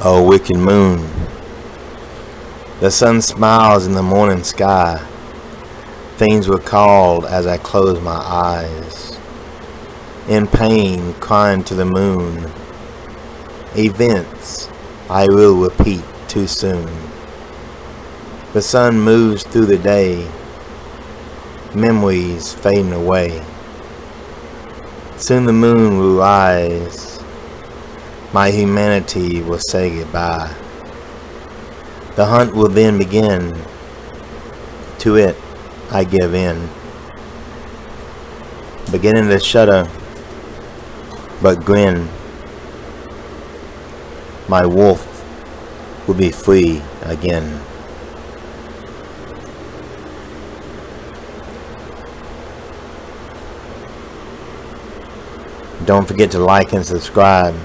O wicked moon, the sun smiles in the morning sky. Things were called as I closed my eyes, in pain crying to the moon. Events I will repeat too soon. The sun moves through the day, memories fading away. Soon the moon will rise, my humanity will say goodbye. The hunt will then begin, to it I give in, beginning to shudder, but grin. My wolf will be free again. Don't forget to like and subscribe.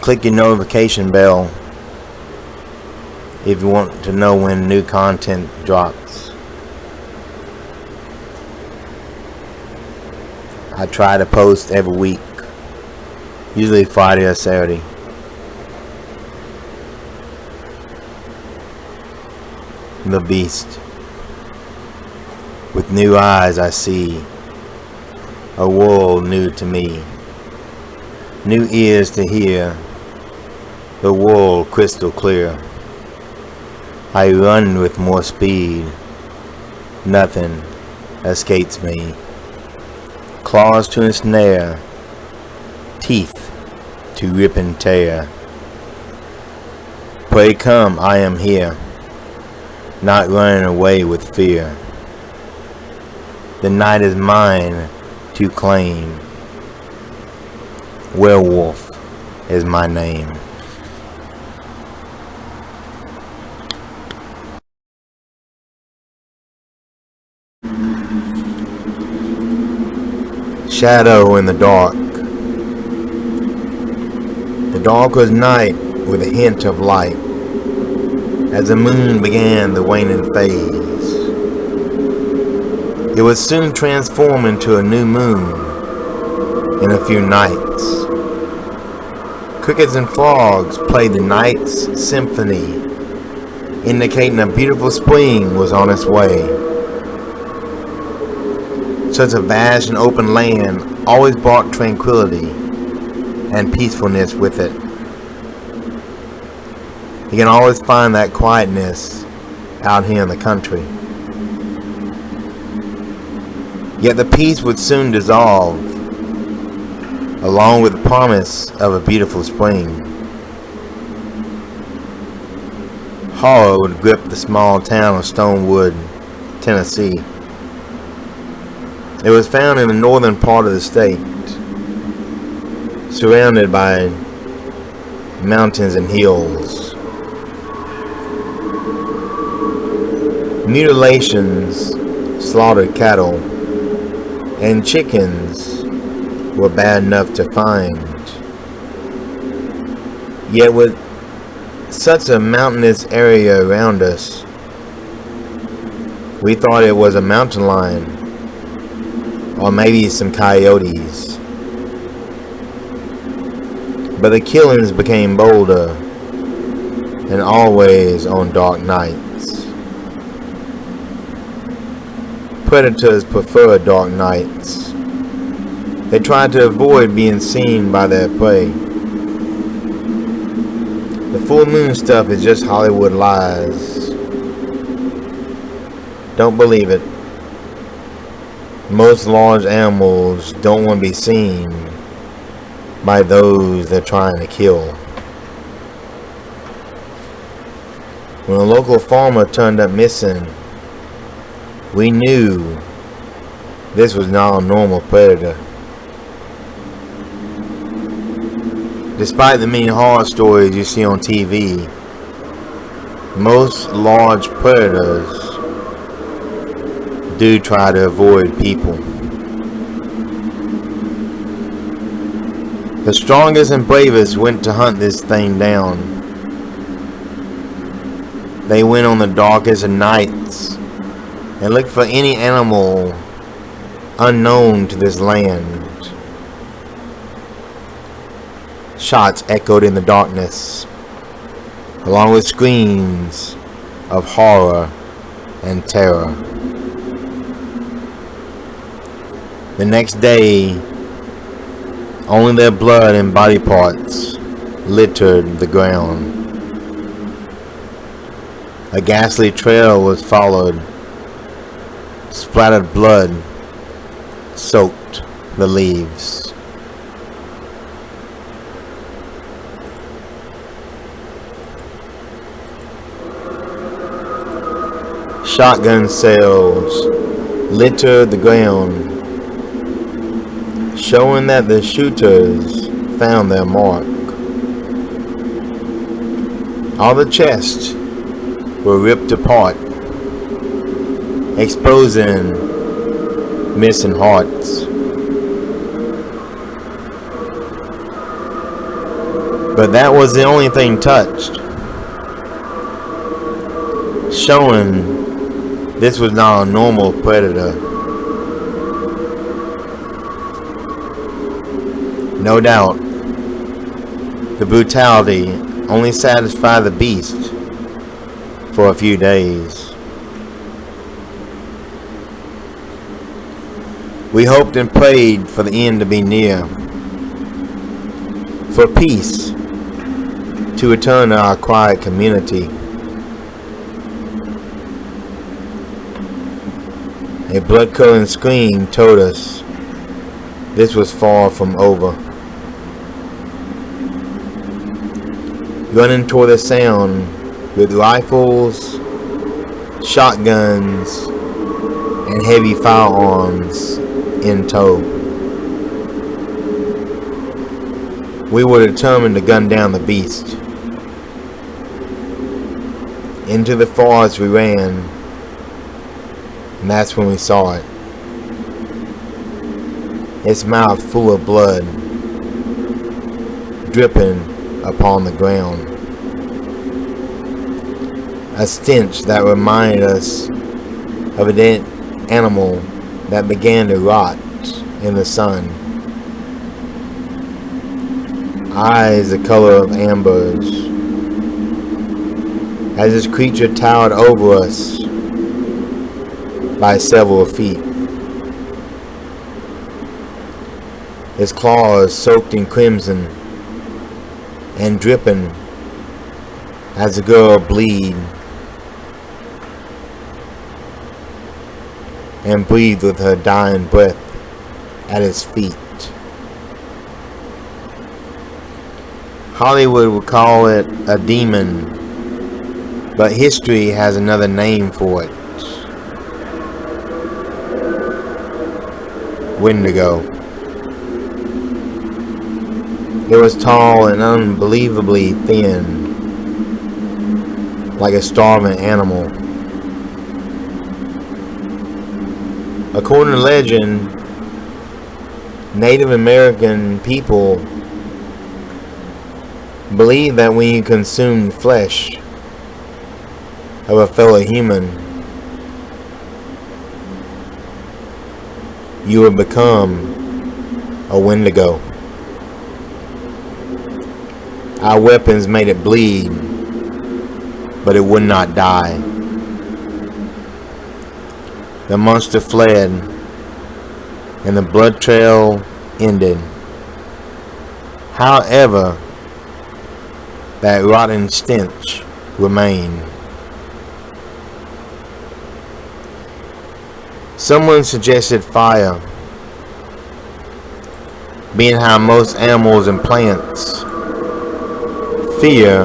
Click your notification bell if you want to know when new content drops. I try to post every week, usually Friday or Saturday. The beast. With new eyes I see a world new to me. New ears to hear the world crystal clear. I run with more speed. Nothing escapes me. Claws to ensnare, teeth to rip and tear. Pray come, I am here, not running away with fear. The night is mine to claim. Werewolf is my name. Shadow in the dark. The dark was night with a hint of light, as the moon began the waning phase. It would soon transform into a new moon in a few nights. Crickets and frogs played the night's symphony, indicating a beautiful spring was on its way. Such a vast and open land always brought tranquility and peacefulness with it. You can always find that quietness out here in the country. Yet the peace would soon dissolve, along with the promise of a beautiful spring. Horror would grip the small town of Stonewood, Tennessee. It was found in the northern part of the state, surrounded by mountains and hills. Mutilations, slaughtered cattle, and chickens were bad enough to find. Yet with such a mountainous area around us, we thought it was a mountain lion, or maybe some coyotes. But the killings became bolder, and always on dark nights. Predators prefer dark nights. They try to avoid being seen by their prey. The full moon stuff is just Hollywood lies. Don't believe it. Most large animals don't want to be seen by those they're trying to kill. When a local farmer turned up missing, we knew this was not a normal predator. Despite the many horror stories you see on TV, most large predators do try to avoid people. The strongest and bravest went to hunt this thing down. They went on the darkest of nights and looked for any animal unknown to this land. Shots echoed in the darkness, along with screams of horror and terror. The next day, only their blood and body parts littered the ground. A ghastly trail was followed. Splattered blood soaked the leaves. Shotgun shells littered the ground, showing that the shooters found their mark. All the chests were ripped apart, exposing missing hearts. But that was the only thing touched, showing this was not a normal predator. No doubt, the brutality only satisfied the beast for a few days. We hoped and prayed for the end to be near, for peace to return to our quiet community. A blood-curdling scream told us this was far from over. Running toward the sound with rifles, shotguns, and heavy firearms in tow. We were determined to gun down the beast. Into the forest we ran, and that's when we saw it. Its mouth full of blood, dripping upon the ground. A stench that reminded us of a dead animal that began to rot in the sun. Eyes the color of ambers, as this creature towered over us by several feet. His claws soaked in crimson and dripping as the girl bleed and breathed with her dying breath at his feet. Hollywood would call it a demon, but history has another name for it. Wendigo. It was tall and unbelievably thin, like a starving animal. According to legend, Native American people believed that when you consumed flesh of a fellow human, you would become a Wendigo. Our weapons made it bleed, but it would not die. The monster fled, and the blood trail ended. However, that rotten stench remained. Someone suggested fire, being how most animals and plants fear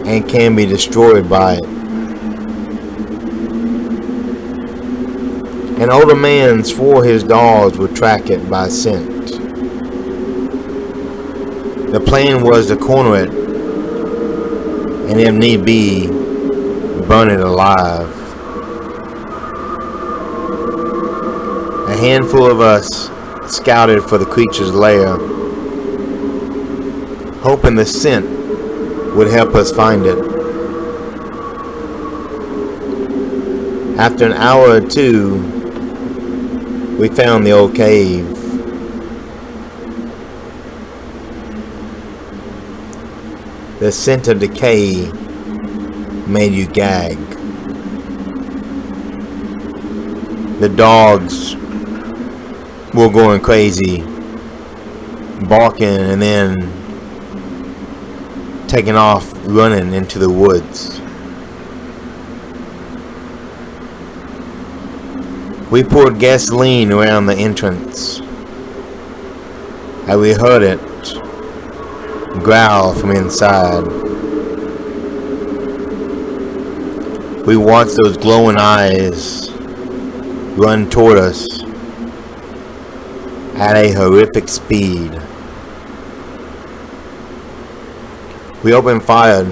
and can be destroyed by it. An older man swore his dogs would track it by scent. The plan was to corner it and, if need be, burn it alive. A handful of us scouted for the creature's lair, hoping the scent would help us find it. After an hour or two, we found the old cave. The scent of decay made you gag. The dogs were going crazy, barking and then taking off running into the woods. We poured gasoline around the entrance, and we heard it growl from inside. We watched those glowing eyes run toward us at a horrific speed. We opened fire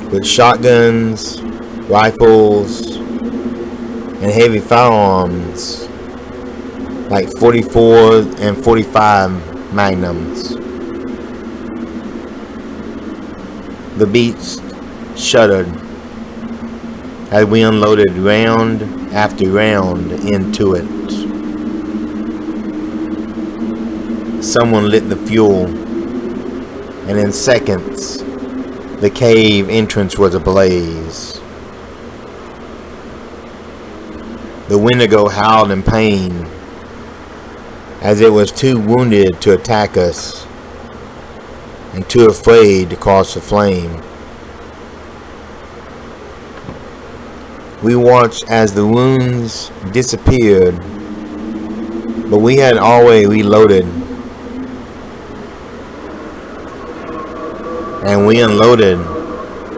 with shotguns, rifles, and heavy firearms like 44 and 45 magnums. The beast shuddered as we unloaded round after round into it. Someone lit the fuel, and in seconds the cave entrance was ablaze. The Wendigo howled in pain as it was too wounded to attack us and too afraid to cross the flame. We watched as the wounds disappeared, but we had already reloaded, and we unloaded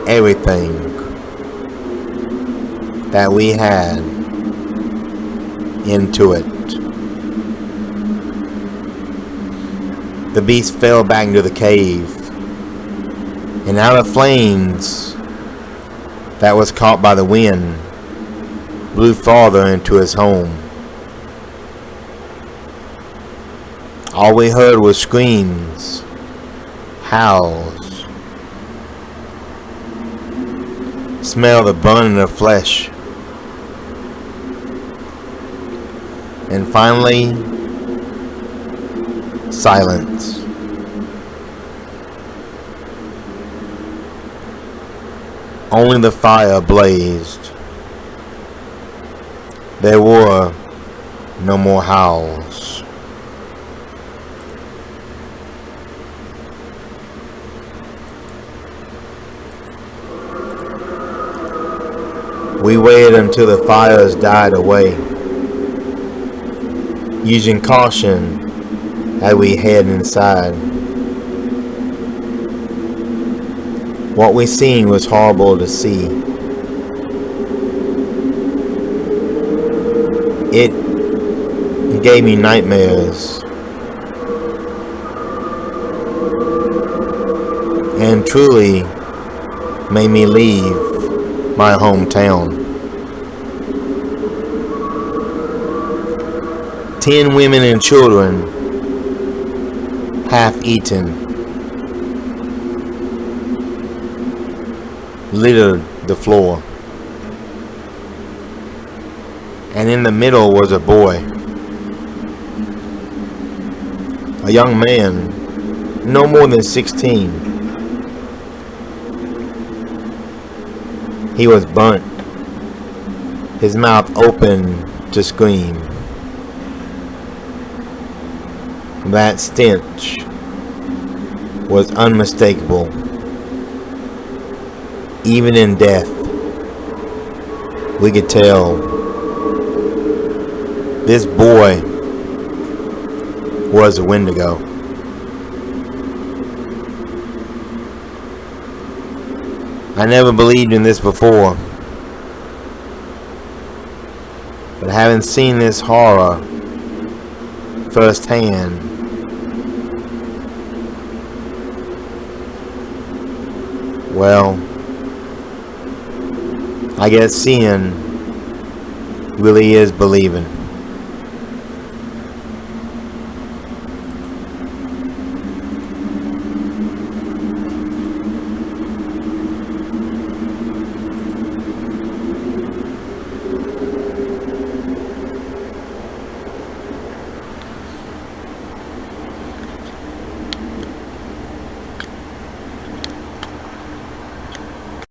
everything that we had into it. The beast fell back into the cave, and out of flames that was caught by the wind blew farther into his home. All we heard was screams, howls, smell the burning of flesh, and finally, silence. Only the fire blazed. There were no more howls. We waited until the fires died away, using caution as we head inside. What we seen was horrible to see. It gave me nightmares, and truly made me leave my hometown. 10 women and children, half eaten, littered the floor. And in the middle was a boy, a young man, no more than 16. He was burnt, his mouth open to scream. That stench was unmistakable. Even in death, we could tell this boy was a Wendigo. I never believed in this before, but having seen this horror firsthand, well, I guess seeing really is believing.